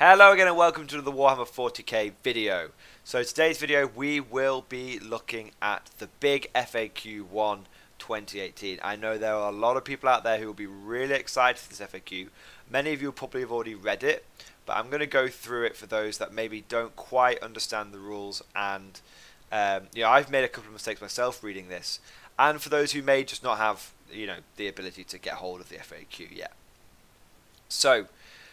Hello again and welcome to the Warhammer 40k video. So today's video we will be looking at the big FAQ 1 2018. I know there are a lot of people out there who will be really excited for this FAQ. Many of you probably have already read it, but I'm going to go through it for those that maybe don't quite understand the rules, and I've made a couple of mistakes myself reading this, and for those who may just not have the ability to get hold of the FAQ yet. So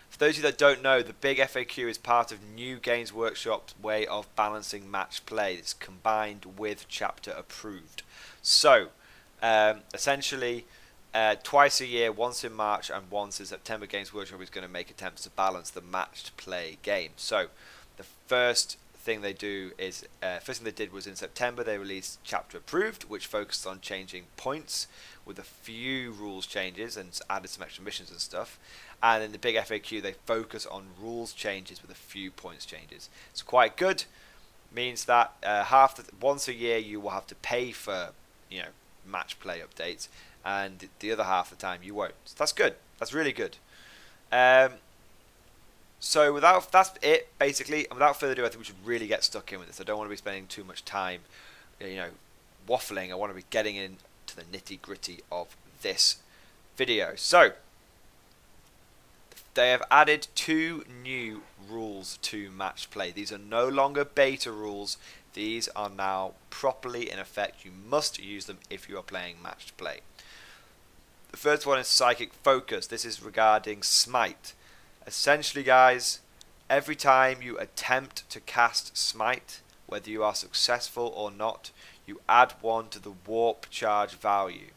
for those of you that don't know, the big FAQ is part of New Games Workshop's way of balancing match play. It's combined with chapter approved. So essentially twice a year, once in March and once in September, Games Workshop is going to make attempts to balance the matched play game. So the first thing they do is, first thing they did was in September they released chapter approved, which focused on changing points with a few rules changes and added some extra missions and stuff. And in the big FAQ they focus on rules changes with a few points changes. It's quite good. Means that once a year you will have to pay for match play updates, and the other half of the time you won't. So that's good. That's really good. So that's it basically, and without further ado I think we should really get stuck in with this. I don't want to be spending too much time waffling. I want to be getting into the nitty-gritty of this video. So they have added 2 new rules to match play. These are no longer beta rules. These are now properly in effect. You must use them if you are playing matched play. The first one is Psychic Focus. This is regarding Smite. Essentially, guys, every time you attempt to cast Smite, whether you are successful or not, you add 1 to the warp charge value.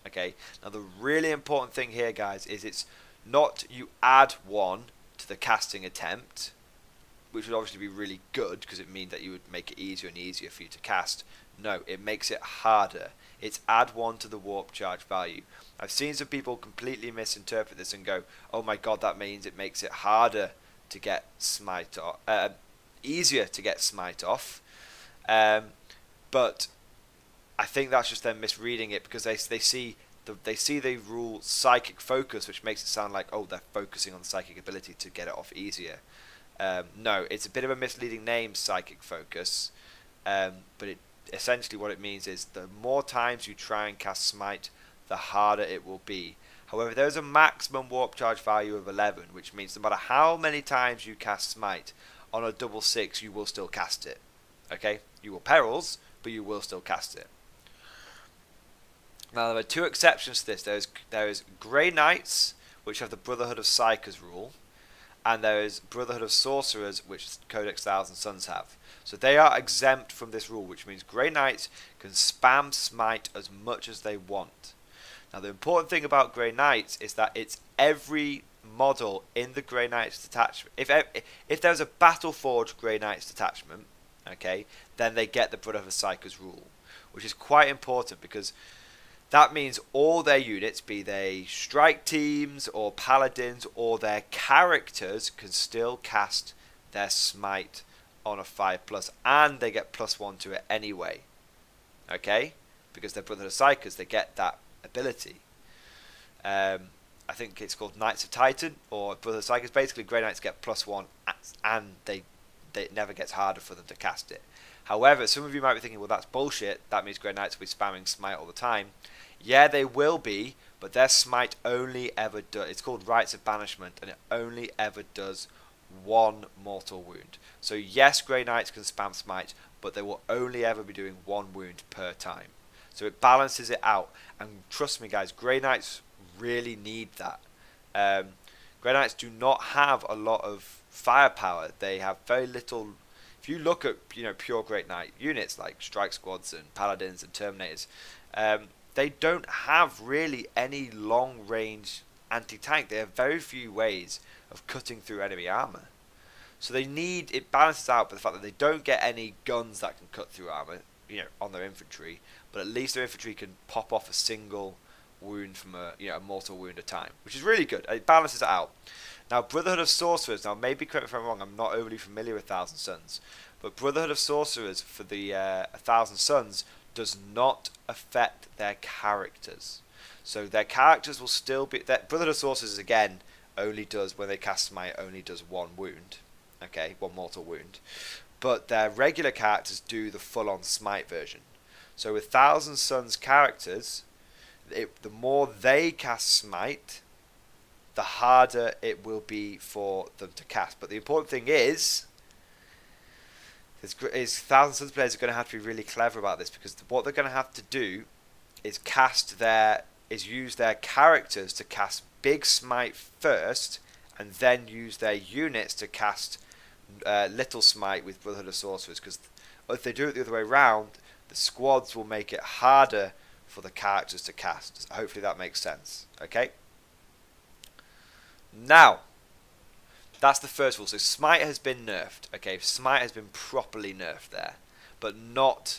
Okay. Now the really important thing here, guys, is it's not you add 1 to the casting attempt, which would obviously be really good because it means that you would make it easier and easier for you to cast. No, it makes it harder. It's add 1 to the warp charge value. I've seen some people completely misinterpret this and go, oh my god, that means it makes it harder to get Smite off, easier to get Smite off. But I think that's just them misreading it, because they see the rule Psychic Focus, which makes it sound like, oh, they're focusing on the psychic ability to get it off easier. No, it's a bit of a misleading name, Psychic Focus, but essentially what it means is the more times you try and cast Smite, the harder it will be. However, there's a maximum warp charge value of 11, which means no matter how many times you cast Smite, on a double 6 you will still cast it. Okay, you will perils, but you will still cast it. Now there are 2 exceptions to this. There is Grey Knights, which have the Brotherhood of Psykers rule, and there is Brotherhood of Sorcerers, which Codex Thousand Suns have. So they are exempt from this rule, which means Grey Knights can spam Smite as much as they want. Now the important thing about Grey Knights is that it's every model in the Grey Knights detachment. If there's a Battleforged Grey Knights detachment, okay, then they get the Brotherhood of Psykers rule, which is quite important, because that means all their units, be they strike teams or paladins or their characters, can still cast their Smite on a 5+, and they get +1 to it anyway. Okay? Because they're Brotherhood of Psykers, they get that ability. I think it's called Knights of Titan or Brotherhood of Psykers. Basically, Grey Knights get +1, and it never gets harder for them to cast it. However, some of you might be thinking, well, that's bullshit. That means Grey Knights will be spamming Smite all the time. Yeah, they will be, but their Smite only ever does, it's called Rites of Banishment, and it only ever does 1 mortal wound. So yes, Grey Knights can spam Smite, but they will only ever be doing 1 wound per time. So it balances it out, and trust me guys, Grey Knights really need that. Grey Knights do not have a lot of firepower. They have very little. If you look at pure Grey Knight units like Strike Squads and Paladins and Terminators, they don't have really any long range anti-tank. They have very few ways of cutting through enemy armor. So it balances out by the fact that they don't get any guns that can cut through armor, on their infantry, but at least their infantry can pop off a single wound from a mortal wound at a time, which is really good. It balances it out. Now Brotherhood of Sorcerers, now maybe correct me if I'm wrong, I'm not overly familiar with Thousand Suns, but Brotherhood of Sorcerers for the 1000 Suns does not affect their characters. So their characters will still be. Brotherhood of Sorcerers is again only does, when they cast Smite, only does 1 wound. Okay, 1 mortal wound. But their regular characters do the full-on Smite version. So with Thousand Suns characters, the more they cast Smite, the harder it will be for them to cast. But the important thing is Thousand Suns players are going to have to be really clever about this, because what they're going to have to do is use their characters to cast big Smite first, and then use their units to cast little Smite with Brotherhood of Sorcerers. Because if they do it the other way around, the squads will make it harder for the characters to cast. Hopefully that makes sense. Okay. Now, that's the first rule. So Smite has been nerfed. Okay, Smite has been properly nerfed there, but not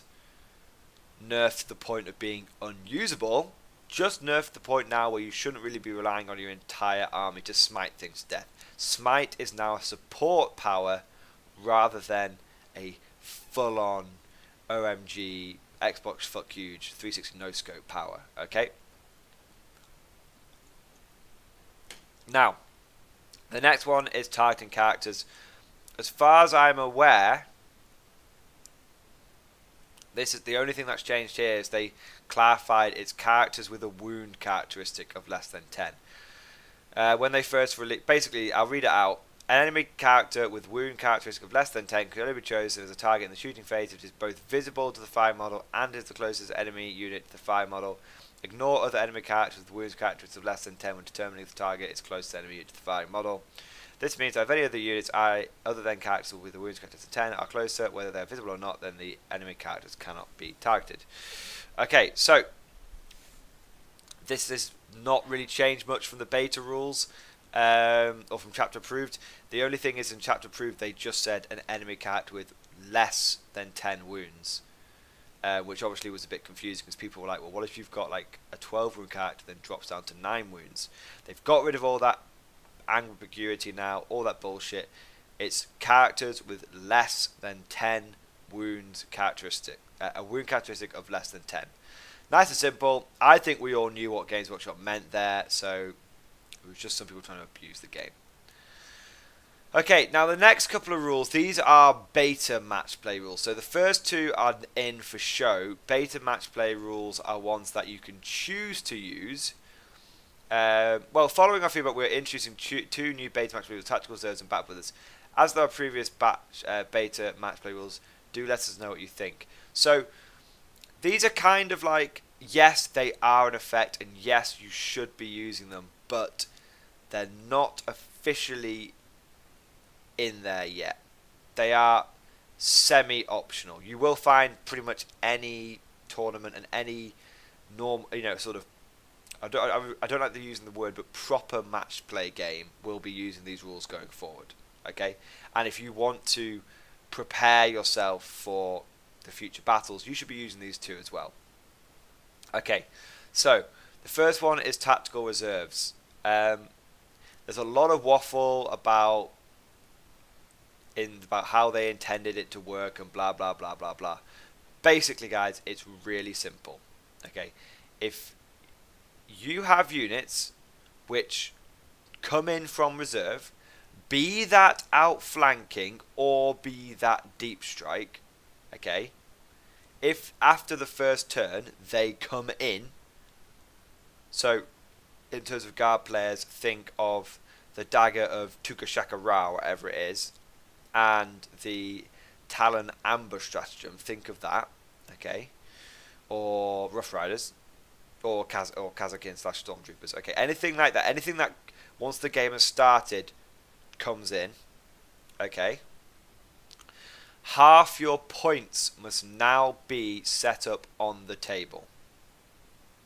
nerfed to the point of being unusable. Just nerfed to the point now where you shouldn't really be relying on your entire army to smite things to death. Smite is now a support power rather than a full-on OMG Xbox fuck huge 360 no scope power. Okay. Now, the next one is targeting characters. As far as I'm aware, this is the only thing that's changed here, is they clarified its characters with a wound characteristic of less than 10. When they first released, basically, I'll read it out. An enemy character with wound characteristic of less than 10 can only be chosen as a target in the shooting phase if it is both visible to the fire model and is the closest enemy unit to the fire model. Ignore other enemy characters with wounds characteristics of less than 10 when determining if the target is closest enemy unit to the firing model. This means that if any other units other than characters with the wounds characteristics of 10 are closer, whether they are visible or not, then the enemy characters cannot be targeted. Okay, so this has not really changed much from the beta rules, or from chapter approved. The only thing is, in chapter approved they just said an enemy character with less than 10 wounds. Which obviously was a bit confusing, because people were like, well, what if you've got like a 12 wound character then drops down to 9 wounds? They've got rid of all that ambiguity now, all that bullshit. It's characters with less than 10 wounds characteristic, a wound characteristic of less than 10. Nice and simple. I think we all knew what Games Workshop meant there, so it was just some people trying to abuse the game. Okay, now the next couple of rules, these are beta match play rules. So the first two are in for show. Beta match play rules are ones that you can choose to use. Well, following our feedback, we're introducing two new beta match play rules, Tactical Reserves and Battle Brothers. As there are previous beta match play rules, do let us know what you think. So these are kind of like, yes, they are in effect, and yes, you should be using them, but they're not officially in there yet. They are semi-optional. You will find pretty much any tournament and any sort of, I don't like using the word, but proper match play game will be using these rules going forward. Okay, and if you want to prepare yourself for the future battles, you should be using these two as well. Okay, so the first one is Tactical Reserves. There's a lot of waffle about how they intended it to work and blah blah blah blah blah. Basically, guys, it's really simple. Okay, if you have units which come in from reserve, be that outflanking or be that deep strike, okay, if after the first turn they come in, so in terms of guard players, think of the dagger of Tukashaka Ra, whatever it is, and the Talon ambush stratagem, think of that, okay, or Rough Riders, or Kazakin / Stormtroopers, okay, anything like that, anything that once the game has started comes in, okay, half your points must now be set up on the table.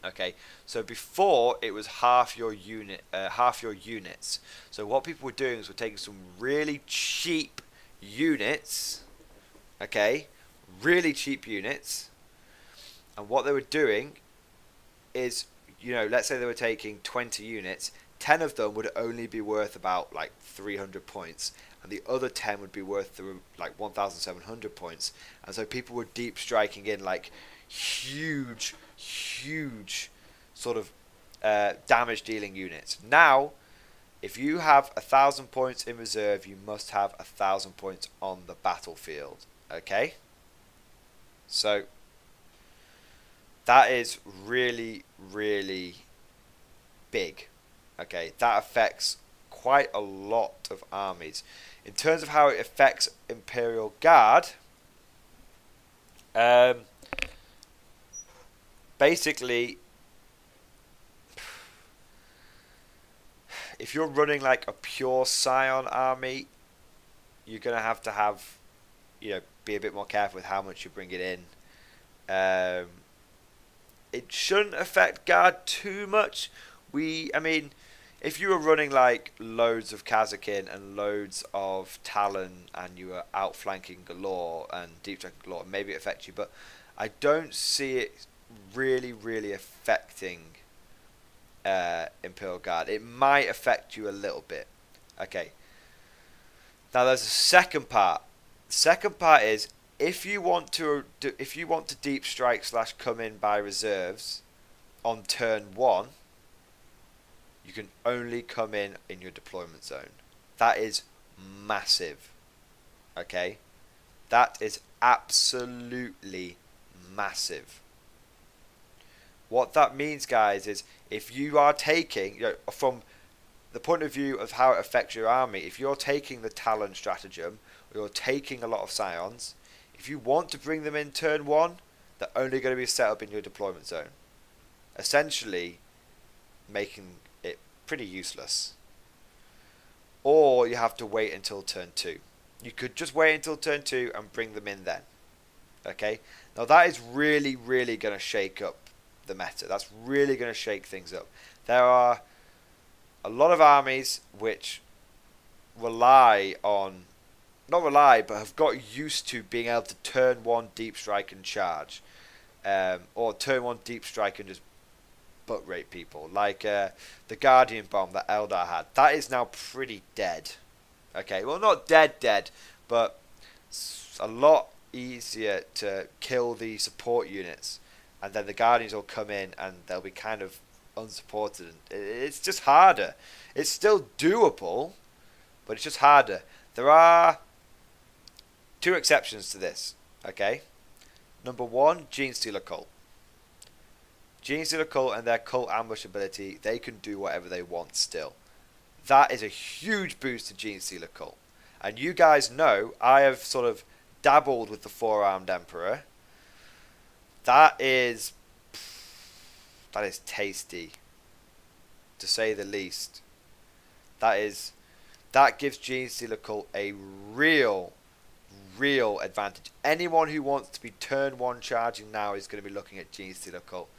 Okay, so before it was half your units. So what people were doing is we're taking some really cheap units, okay, really cheap units, and what they were doing is, let's say they were taking 20 units, 10 of them would only be worth about like 300 points, and the other 10 would be worth like 1,700 points, and so people were deep striking in like huge sort of damage dealing units. Now If you have 1,000 points in reserve, you must have 1,000 points on the battlefield. Okay? So, that is really, really big. Okay? That affects quite a lot of armies. In terms of how it affects Imperial Guard, basically, if you're running like a pure Scion army, you're gonna have, you know, be a bit more careful with how much you bring it in. It shouldn't affect Guard too much. I mean, if you were running like loads of Kazakin and loads of Talon and you were outflanking galore and deep striking galore, maybe it affects you, but I don't see it really affecting Imperial Guard. It might affect you a little bit. Okay. Now there's a second part. The second part is if you want to deep strike / come in by reserves on turn 1, you can only come in your deployment zone. That is massive. Okay? That is absolutely massive. What that means, guys, is if you are taking, from the point of view of how it affects your army, if you're taking the Talon stratagem, or you're taking a lot of Scions, if you want to bring them in turn 1, they're only going to be set up in your deployment zone. Essentially, making it pretty useless. Or you have to wait until turn 2. You could just wait until turn 2 and bring them in then. Okay? Now that is really going to shake up the meta. That's really going to shake things up. There are a lot of armies which rely on, not rely, but have got used to being able to turn 1 deep strike and charge, or turn 1 deep strike and just butt rape people, like the Guardian bomb that Eldar had. That is now pretty dead. Okay, well, not dead, but it's a lot easier to kill the support units, and then the Guardians will come in and they'll be kind of unsupported. It's just harder. It's still doable, but it's just harder. There are 2 exceptions to this. Okay, number 1, Genestealer Cult. Genestealer Cult and their Cult Ambush ability, they can do whatever they want still. That is a huge boost to Genestealer Cult. And you guys know, I have sort of dabbled with the 4-armed Emperor. That is tasty, to say the least. That gives Genestealer Cult a real advantage. Anyone who wants to be turn 1 charging now is going to be looking at Genestealer Cult.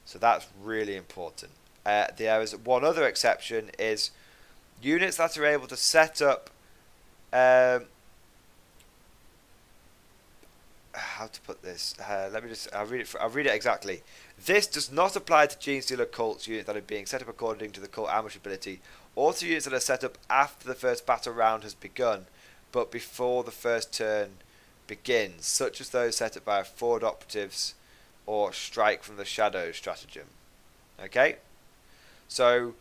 So that's really important. There is one other exception, is units that are able to set up, how to put this? I'll read it exactly. This does not apply to Genestealer Cult's units that are being set up according to the Cult Ambush ability, or to units that are set up after the first battle round has begun, but before the first turn begins, such as those set up by forward operatives or strike from the shadows stratagem. Okay? So,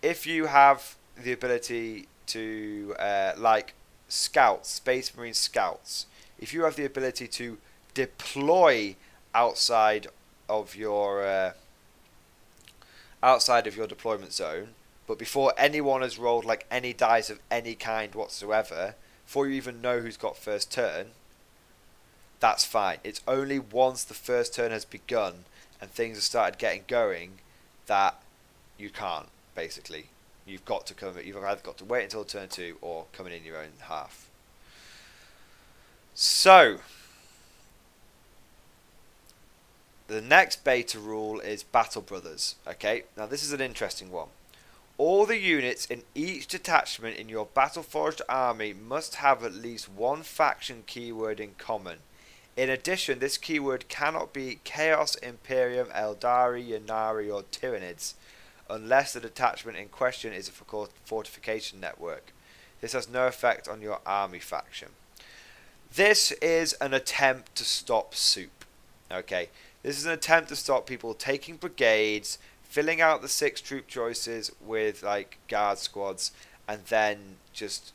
if you have the ability to, like scouts, Space Marine scouts, if you have the ability to deploy outside of your deployment zone, but before anyone has rolled like any dice of any kind whatsoever, before you even know who's got first turn, that's fine. It's only once the first turn has begun and things have started getting going that you can't, basically. You've either got to wait until turn 2 or come in your own half. So, the next beta rule is Battle Brothers. Okay, now this is an interesting one. All the units in each detachment in your battle-forged army must have at least one faction keyword in common. In addition, this keyword cannot be Chaos, Imperium, Eldari, Ynnari, or Tyranids, unless the detachment in question is a fortification network. This has no effect on your army faction. This is an attempt to stop soup. Okay, this is an attempt to stop people taking brigades, filling out the 6 troop choices with like guard squads, and then just,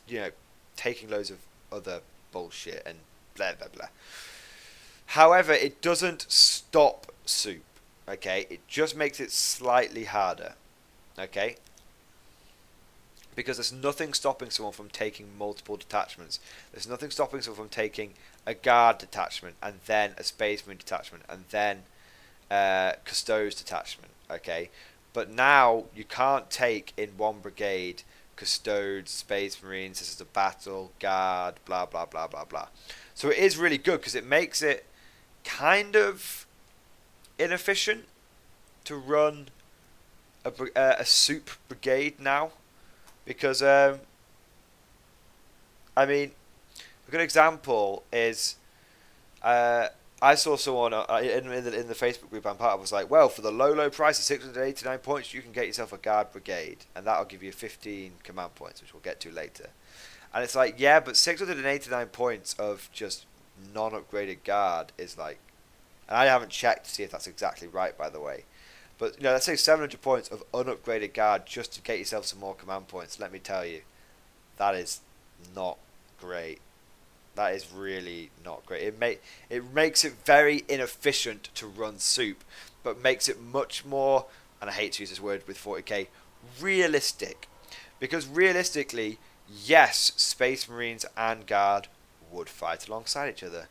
you know, taking loads of other bullshit and blah blah blah. However, it doesn't stop soup. Okay, it just makes it slightly harder. Okay, because there's nothing stopping someone from taking multiple detachments. There's nothing stopping someone from taking a guard detachment, and then a space marine detachment, and then custodes detachment. Okay, but now you can't take in one brigade custodes, space marines, this is a battle, guard, blah blah blah blah blah. So it is really good because it makes it kind of inefficient to run a soup brigade now, because I mean, a good example is I saw someone in the Facebook group I'm part of was like, well, for the low price of 689 points, you can get yourself a guard brigade, and that'll give you 15 command points, which we'll get to later. And it's like, yeah, but 689 points of just non-upgraded guard is like, and I haven't checked to see if that's exactly right, by the way, but you know, let's say 700 points of unupgraded guard just to get yourself some more command points. Let me tell you, that is not great. That is really not great. It makes it very inefficient to run soup, but makes it much more, and I hate to use this word with 40k, realistic. Because realistically, yes, Space Marines and Guard would fight alongside each other,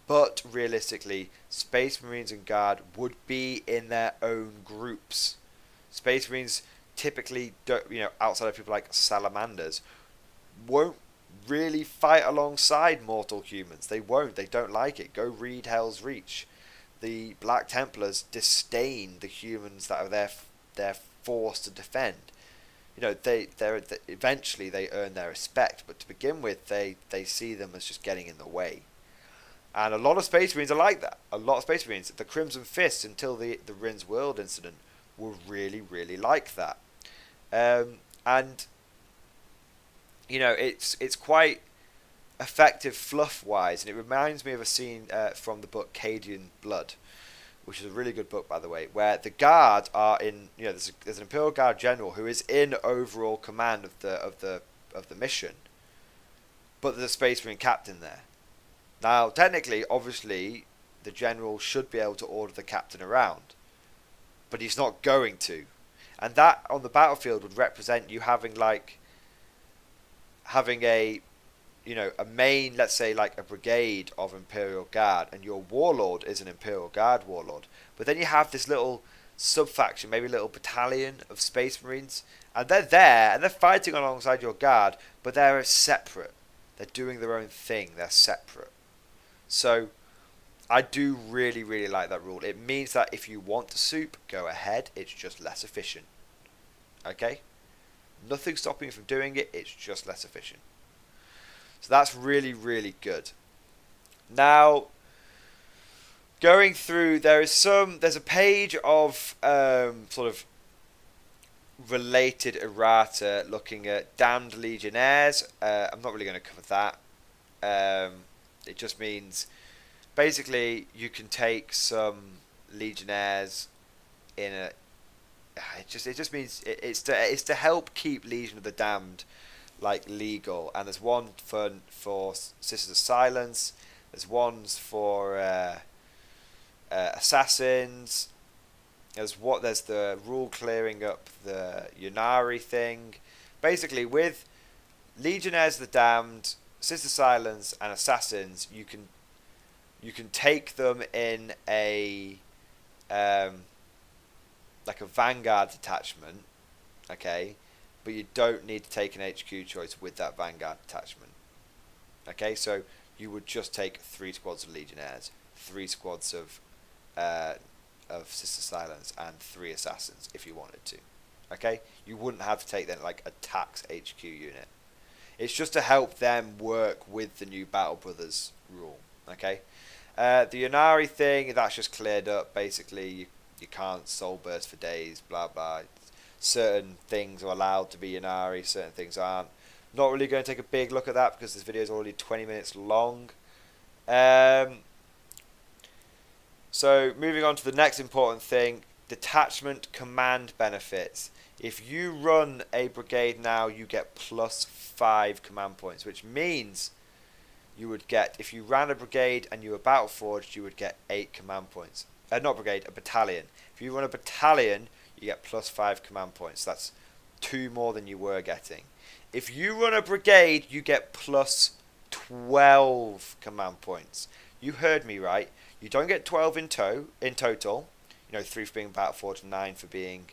but realistically, Space Marines and Guard would be in their own groups. Space Marines typically don't, you know, outside of people like salamanders, won't really fight alongside mortal humans. They won't. They don't like it. Go read Hell's Reach. The Black Templars disdain the humans that are they're forced to defend. You know, they're eventually they earn their respect, but to begin with, they see them as just getting in the way. And a lot of Space Marines are like that. A lot of Space Marines, the Crimson Fist until the Rin's World incident, were really like that. And you know, it's quite effective fluff-wise, and it reminds me of a scene from the book Cadian Blood, which is a really good book, by the way, where the Guard are in, you know, there's an Imperial Guard general who is in overall command of the mission, but there's a Space Marine captain there. Now, technically, obviously, the general should be able to order the captain around, but he's not going to, and that on the battlefield would represent you having a, you know, a main, let's say like a brigade of Imperial Guard, and your warlord is an Imperial Guard warlord, but then you have this little sub-faction, maybe a little battalion of Space Marines, and they're there and they're fighting alongside your Guard, but they're separate. They're doing their own thing. They're separate. So I do really like that rule. It means that if you want to soup, go ahead. It's just less efficient. Okay? Nothing stopping you from doing it, it's just less efficient. So that's really good. Now, going through, there's a page of sort of related errata looking at damned legionnaires. I'm not really going to cover that. It just means basically you can take some legionnaires in a, it just means it's to help keep Legion of the Damned like legal. And there's one for Sisters of Silence. There's ones for assassins. There's the rule clearing up the Yunari thing. Basically, with Legionnaires of the Damned, Sisters of Silence, and assassins, you can take them in a like a Vanguard detachment, okay, but you don't need to take an HQ choice with that Vanguard detachment. Okay, so you would just take 3 squads of Legionnaires, 3 squads of Sister Silence, and 3 assassins if you wanted to. Okay, you wouldn't have to take then like a tax HQ unit. It's just to help them work with the new Battle Brothers rule. Okay, the Yunari thing, that's just cleared up. Basically, you can't soul burst for days, blah blah. Certain things are allowed to be Yunari, certain things aren't. Not really going to take a big look at that because this video is already 20 minutes long. So moving on to the next important thing, Detachment command benefits. If you run a brigade now, you get +5 command points, which means you would get, if you ran a brigade and you were battle forged, you would get 8 command points. Not brigade, a battalion. If you run a battalion, you get +5 command points. That's 2 more than you were getting. If you run a brigade, you get +12 command points. You heard me right. You don't get 12 in total. You know, 3 for being battle forged, 9 for being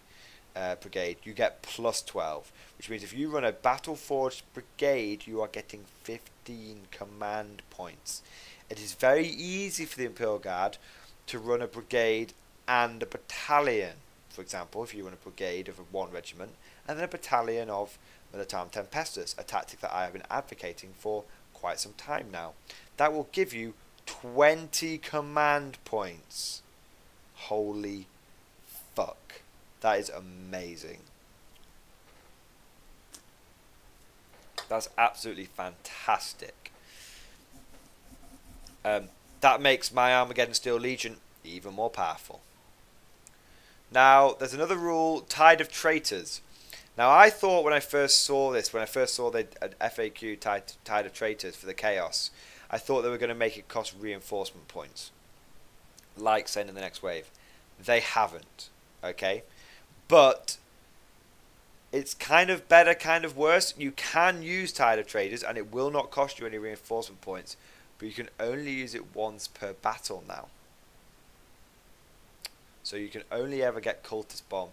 brigade. You get +12, which means if you run a battle forged brigade, you are getting 15 command points. It is very easy for the Imperial Guard to run a brigade and a battalion. For example, if you run a brigade of 1 regiment and then a battalion of Militarum Tempestus, a tactic that I have been advocating for quite some time now. That will give you 20 command points. Holy fuck. That is amazing. That's absolutely fantastic. That makes my Armageddon Steel Legion even more powerful. Now, there's another rule, Tide of Traitors. Now, I thought when I first saw this, when I first saw the FAQ Tide of Traitors for the Chaos, I thought they were going to make it cost reinforcement points, like send in the next wave. They haven't, okay? But it's kind of better, kind of worse. You can use Tide of Traitors, and it will not cost you any reinforcement points, but you can only use it once per battle now. So you can only ever get Cultist Bomb.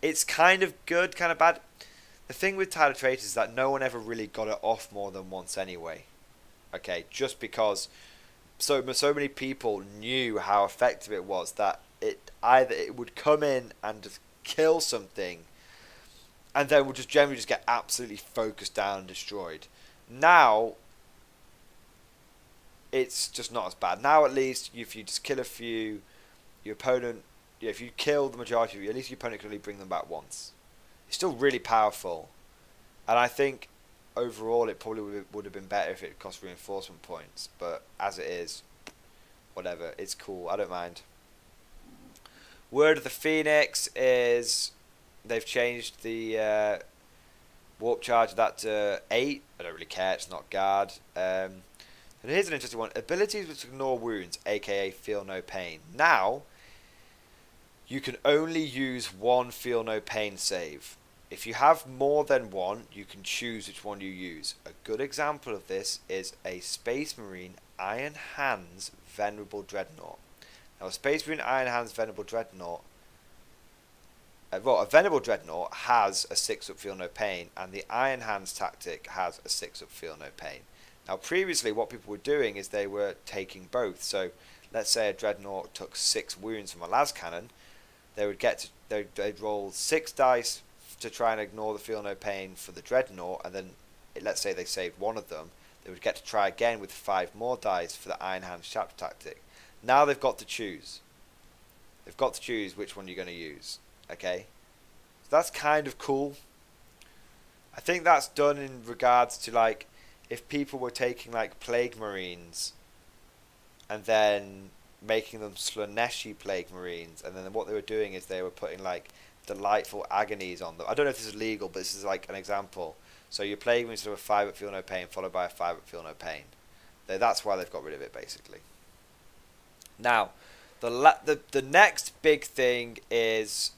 It's kind of good, kind of bad. The thing with Tide of Traitors is that no one ever really got it off more than once anyway. Okay, just because so many people knew how effective it was that it would come in and just kill something, and then would just generally just get absolutely focused down and destroyed. Now it's just not as bad. Now at least if you just kill a few, your opponent, if you kill the majority of you, at least your opponent can only bring them back once. It's still really powerful, and I think overall it probably would have been better if it cost reinforcement points, but as it is, whatever, it's cool, I don't mind. Word of the Phoenix is they've changed the warp charge of that to 8. I don't really care, it's not guard. And here's an interesting one, abilities which ignore wounds, aka feel no pain. Now you can only use 1 feel no pain save. If you have more than 1, you can choose which one you use. A good example of this is a Space Marine Iron Hands Venerable Dreadnought. Now, a Space Marine Iron Hands Venerable Dreadnought, a Venerable Dreadnought has a 6-up feel no pain, and the Iron Hands tactic has a 6-up feel no pain. Now, previously, what people were doing is they were taking both. So, let's say a Dreadnought took 6 wounds from a las cannon. They would they'd roll 6 dice to try and ignore the feel no pain for the Dreadnought, and then let's say they saved 1 of them, they would get to try again with 5 more dice for the Iron Hands chapter tactic. Now they've got to choose. They've got to choose which one you're going to use. Okay, so that's kind of cool. I think that's done in regards to, like, if people were taking like Plague Marines and then making them Slaneshi Plague Marines, and then what they were doing is they were putting like Delightful Agonies on them. I don't know if this is legal, but this is like an example. So your Plague Marines have a 5-up feel no pain followed by a 5-up feel no pain. That's why they've got rid of it, basically. Now, the next big thing is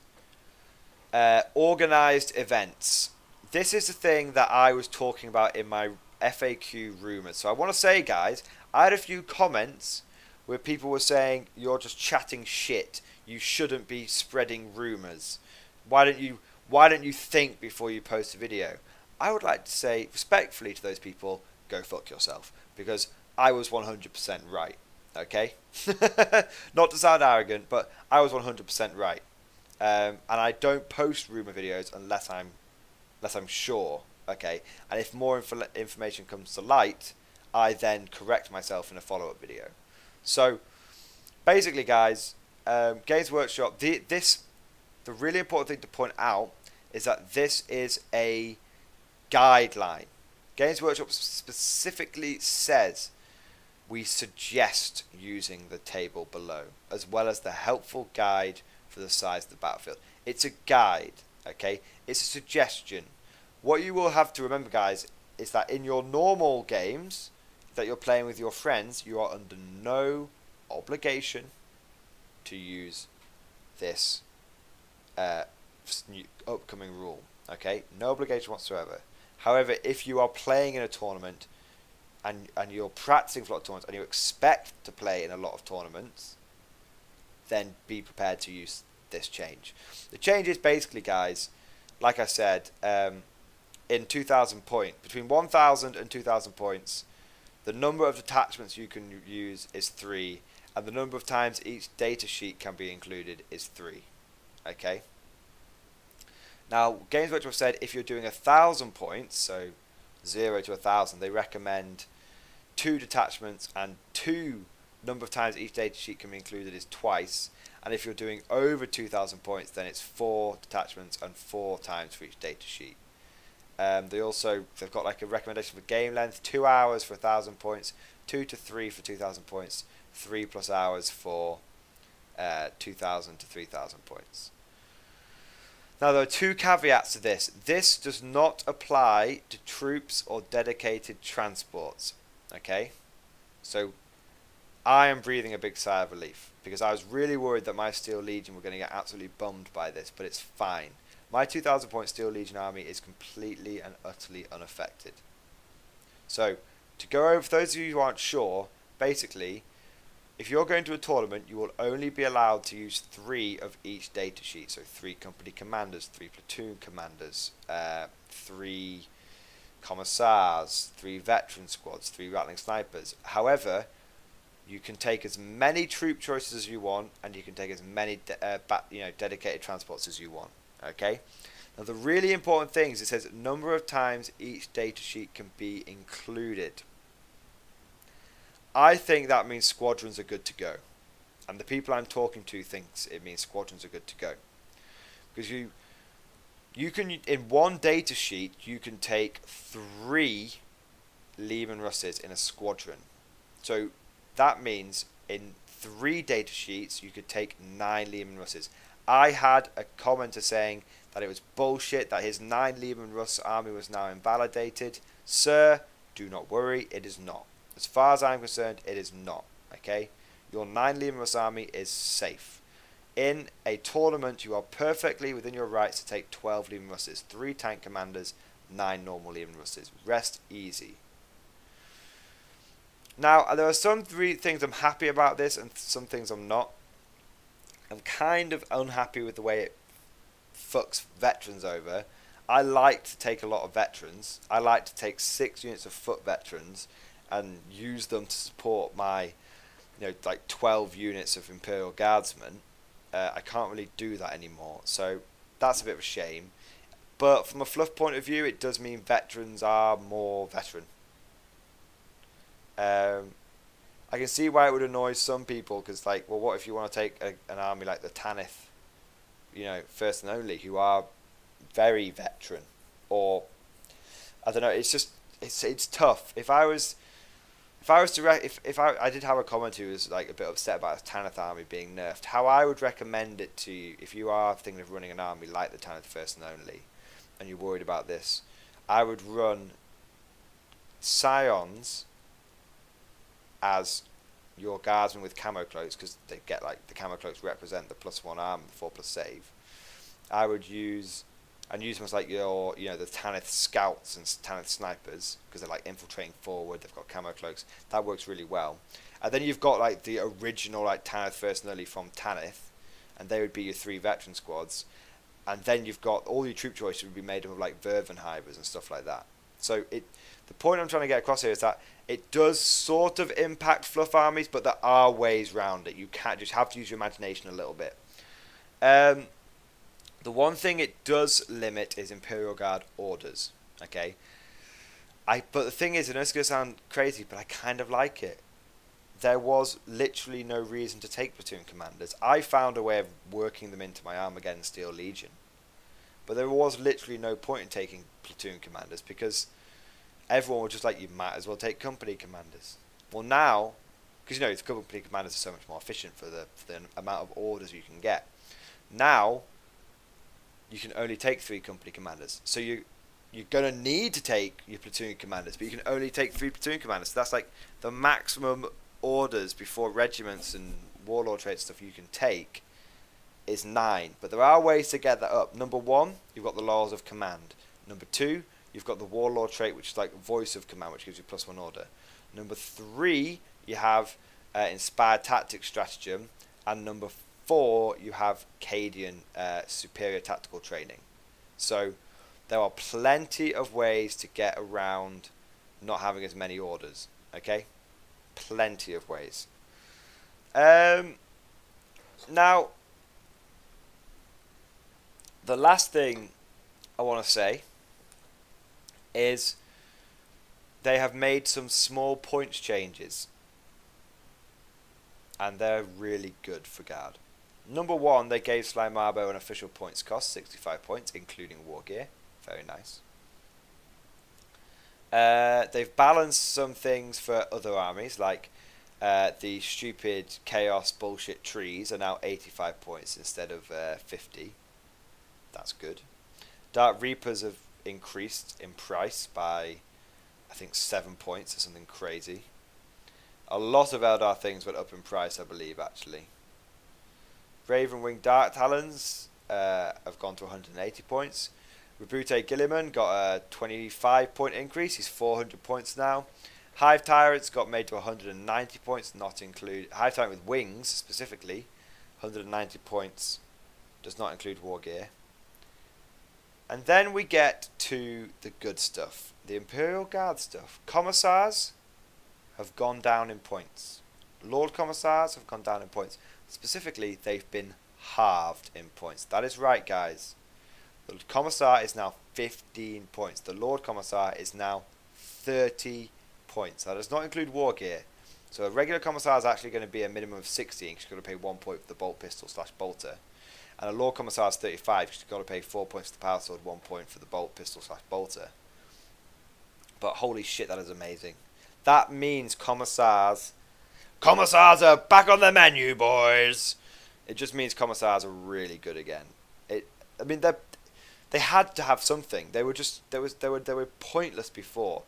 organised events. This is the thing that I was talking about in my FAQ rumours. So I want to say, guys, I had a few comments where people were saying, you're just chatting shit. You shouldn't be spreading rumours. Why don't you think before you post a video? I would like to say respectfully to those people, go fuck yourself, because I was 100% right. Okay? Not to sound arrogant, but I was 100% right. And I don't post rumour videos unless I'm sure. Okay? And if more information comes to light, I then correct myself in a follow-up video. So, basically, guys, Games Workshop, the really important thing to point out is that this is a guideline. Games Workshop specifically says we suggest using the table below, as well as the helpful guide for the size of the battlefield. It's a guide, okay? It's a suggestion. What you will have to remember, guys, is that in your normal games that you're playing with your friends, you are under no obligation to use this new upcoming rule, okay? No obligation whatsoever. However, if you are playing in a tournament and you're practicing for a lot of tournaments and you expect to play in a lot of tournaments, then be prepared to use this change. The change is basically, guys, like I said, in 2,000 points, between 1,000 and 2,000 points, the number of detachments you can use is 3, and the number of times each data sheet can be included is 3. Okay. Now, Games Workshop said if you're doing 1,000 points, so 0 to 1,000, they recommend 2 detachments, and 2 number of times each data sheet can be included is twice. And if you're doing over 2,000 points, then it's 4 detachments and 4 times for each data sheet. They've got like a recommendation for game length: 2 hours for 1,000 points, 2 to 3 for 2,000 points, 3+ hours for 2,000 to 3,000 points. Now, there are 2 caveats to this. This does not apply to troops or dedicated transports. Okay, so I am breathing a big sigh of relief, because I was really worried that my Steel Legion were going to get absolutely bummed by this, but it's fine. My 2,000 point Steel Legion army is completely and utterly unaffected. So, to go over, for those of you who aren't sure, basically, if you're going to a tournament, you will only be allowed to use 3 of each data sheet. So 3 company commanders, 3 platoon commanders, 3 commissars, 3 veteran squads, 3 rattling snipers. However, you can take as many troop choices as you want, and you can take as many dedicated transports as you want. Okay. Now, the really important thing is it says number of times each data sheet can be included. I think that means squadrons are good to go, and the people I'm talking to thinks it means squadrons are good to go, because you can, in one data sheet, you can take 3 Lehman Russes in a squadron. So that means in 3 data sheets you could take 9 Lehman Russes. I had a commenter saying that it was bullshit, that his 9 Lehman Russ army was now invalidated. Sir, do not worry, it is not. As far as I'm concerned, it is not. Okay, your 9 Lehman Russ army is safe. In a tournament, you are perfectly within your rights to take 12 Lehman Russes, 3 tank commanders, 9 normal Lehman Russes. Rest easy. Now, there are some 3 things I'm happy about this, and some things I'm not. I'm kind of unhappy with the way it fucks veterans over. I like to take a lot of veterans. I like to take 6 units of foot veterans and use them to support my, like 12 units of Imperial Guardsmen. I can't really do that anymore, so that's a bit of a shame. But from a fluff point of view, it does mean veterans are more veteran. I can see why it would annoy some people, because, like, well, what if you want to take an army like the Tanith, first and only, who are very veteran, or I don't know. It's just it's tough. If I did have a comment who was like a bit upset about the Tanith army being nerfed, how I would recommend it to you, if you are thinking of running an army like the Tanith first and only, and you're worried about this, I would run Scions as your guardsmen with camo cloaks, because they get, like, the camo cloaks represent the +1 arm, the 4+ save. I would use them as like your, the Tanith scouts and Tanith snipers, because they're like infiltrating forward. They've got camo cloaks. That works really well. And then you've got like the original like Tanith first and early from Tanith, and they would be your 3 veteran squads. And then you've got all your troop choices would be made up of like Vervenheimers and stuff like that. So the point I'm trying to get across here is that it does sort of impact fluff armies, but there are ways around it. You can't just have to use your imagination a little bit. The one thing it does limit is Imperial Guard orders. Okay, but the thing is, I know it's going to sound crazy, but I kind of like it. There was literally no reason to take platoon commanders. I found a way of working them into my Armageddon Steel Legion, but there was literally no point in taking platoon commanders, because everyone was just like, you might as well take company commanders. Well, now, because the company commanders are so much more efficient for the amount of orders you can get. Now you can only take 3 company commanders. So you're gonna need to take your platoon commanders, but you can only take 3 platoon commanders. So that's like the maximum orders before regiments and warlord trait stuff you can take is 9. But there are ways to get that up. Number 1, you've got the laws of command. Number 2, you've got the warlord trait, which is like voice of command, which gives you +1 order. Number 3, you have inspired tactics stratagem, and number 4, you have Cadian superior tactical training. So there are plenty of ways to get around not having as many orders. Okay, plenty of ways. Now, the last thing I want to say is they have made some small points changes, and they're really good for Guard. Number 1, they gave Sly Marbo an official points cost, 65 points, including war gear. Very nice. They've balanced some things for other armies, like the stupid chaos bullshit trees are now 85 points instead of 50. That's good. Dark Reapers have increased in price by, I think, 7 points or something crazy. A lot of Eldar things went up in price, I believe, actually. Ravenwing Dark Talons have gone to 180 points. Rebute Gilliman got a 25 point increase. He's 400 points now. Hive Tyrants got made to 190 points, not include Hive Tyrant with wings specifically. 190 points does not include war gear. And then we get to the good stuff, the Imperial Guard stuff. Commissars have gone down in points. Lord Commissars have gone down in points. Specifically, they've been halved in points. That is right, guys. The Commissar is now 15 points. The Lord Commissar is now 30 points. That does not include war gear. So a regular Commissar is actually going to be a minimum of 16 because you've got to pay 1 point for the bolt pistol / bolter. And a Lord Commissar is 35 because you've got to pay 4 points for the power sword, 1 point for the bolt pistol / bolter. But holy shit, that is amazing. That means Commissars are back on the menu, boys. It just means Commissars are really good again. I mean, they had to have something. They were pointless before,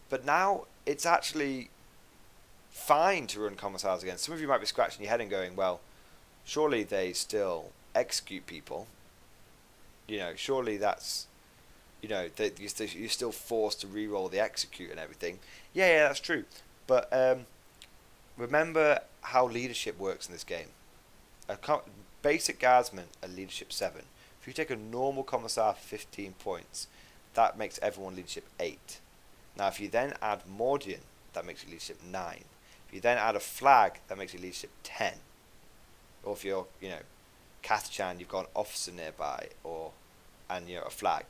but now it's actually fine to run Commissars again. Some of you might be scratching your head and going, well, surely they still execute people. You know, surely that's, you know, you're still forced to re-roll the execute and everything. Yeah, that's true. But remember how leadership works in this game. A basic guardsman are leadership 7. If you take a normal Commissar for 15 points, that makes everyone leadership 8. Now if you then add Mordian, that makes you leadership 9. If you then add a flag, that makes you leadership 10. Or if you're, you know, Kathchan, you've got an officer nearby, and you know, a flag.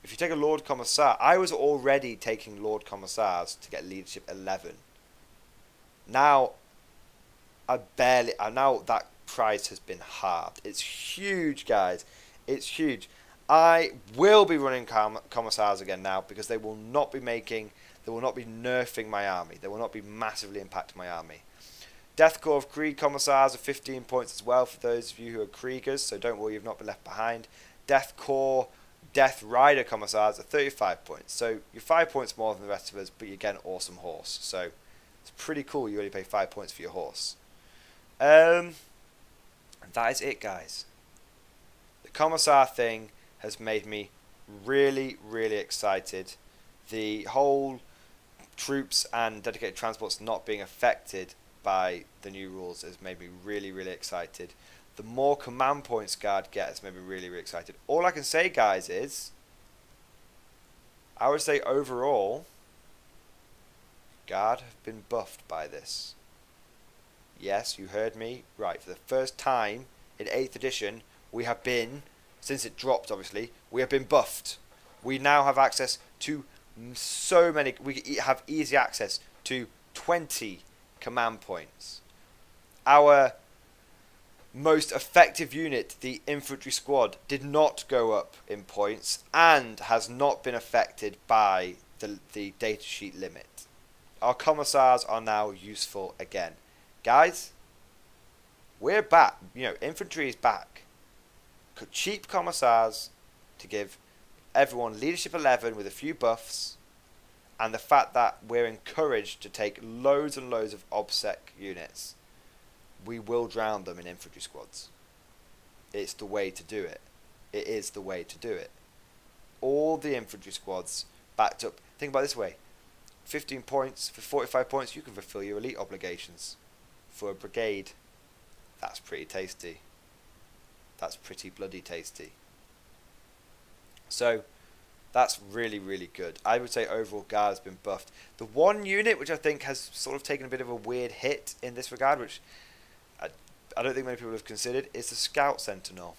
If you take a Lord Commissar, I was already taking Lord Commissars to get leadership 11. Now now that price has been halved. It's huge, guys. It's huge. I will be running Commissars again now because they will not be nerfing my army. They will not be massively impacting my army. Death Corps of Krieg Commissars are 15 points as well for those of you who are Kriegers, so don't worry, you've not been left behind. Death Corps Death Rider Commissars are 35 points, so you're 5 points more than the rest of us, but you get an awesome horse. So it's pretty cool. You only pay 5 points for your horse. And that is it, guys. The Commissar thing has made me really, really excited. The whole troops and dedicated transports not being affected by the new rules has made me really, really excited. The more command points Guard gets made me really, really excited. All I can say, guys, is I would say overall Guard have been buffed by this. Yes, you heard me right. For the first time in 8th edition, we have been, since it dropped obviously, we have been buffed. We now have access to so many, we have easy access to 20 command points. Our most effective unit, the infantry squad, did not go up in points and has not been affected by the datasheet limit. Our Commissars are now useful again. Guys, we're back. You know, infantry is back. cheap commissars to give everyone leadership 11 with a few buffs, and the fact that we're encouraged to take loads and loads of OBSEC units, we will drown them in infantry squads. It's the way to do it. It is the way to do it. All the infantry squads backed up. Think about it this way. 15 points, for 45 points, you can fulfill your elite obligations. For a brigade, that's pretty tasty. That's pretty bloody tasty. So, that's really, really good. I would say overall guard has been buffed. The one unit which I think has sort of taken a bit of a weird hit in this regard, which I don't think many people have considered, is the Scout Sentinel.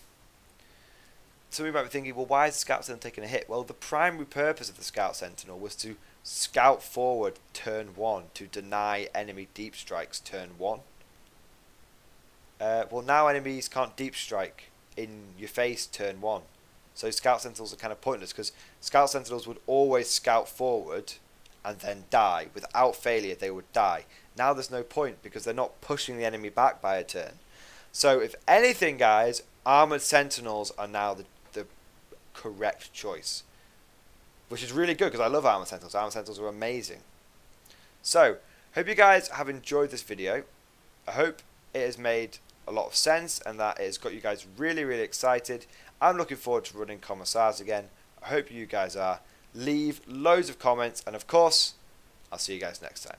Some of you might be thinking, well, why is the Scout Sentinel taking a hit? Well, the primary purpose of the Scout Sentinel was to scout forward turn 1, to deny enemy deep strikes turn 1. Well, now enemies can't deep strike in your face turn 1. So Scout Sentinels are kind of pointless, because Scout Sentinels would always scout forward and then die. Without failure, they would die. Now there's no point, because they're not pushing the enemy back by a turn. So if anything, guys, Armoured Sentinels are now the correct choice. Which is really good, because I love Armoured Sentinels. Armoured Sentinels are amazing. So, hope you guys have enjoyed this video. I hope it has made a lot of sense, and that it has got you guys really, really excited. I'm looking forward to running Commissars again. I hope you guys are. Leave loads of comments, and of course, I'll see you guys next time.